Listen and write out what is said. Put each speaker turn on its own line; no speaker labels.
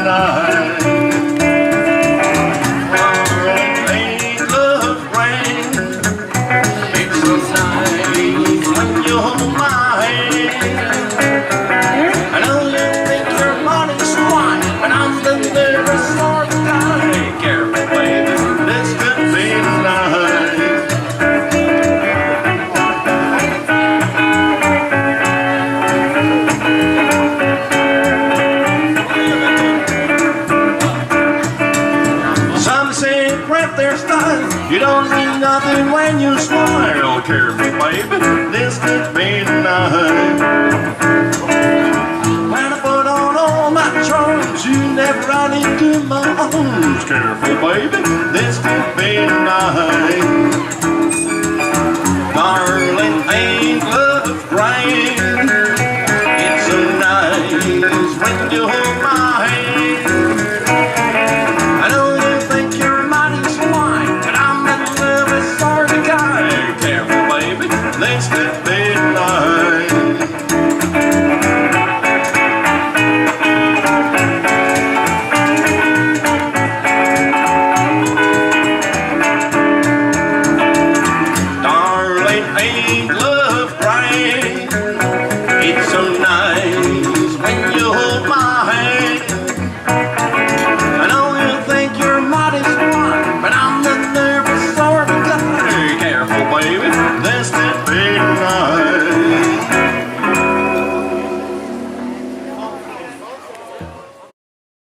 night. It ain't love rain. It's so nice when you hold my hand. I know you think your money's wine, but I'm the very sort of guy. Careful, baby, this could be the night. There's time. You don't need nothing when you smile. Careful, baby, this could be the night. When I put on all my charms, you never run into my arms. Careful, baby, this could be the night. Darling, ain't love grand? It's so nice when you hold my hand. I know you think you're mighty swine, but I'm the little sort of guy. Careful, baby, this could be the night. Darling, ain't love grand? It's so nice when you hold my hand. I know you think you're mighty smart, but I'm the nervous sort of guy. Careful, baby, this could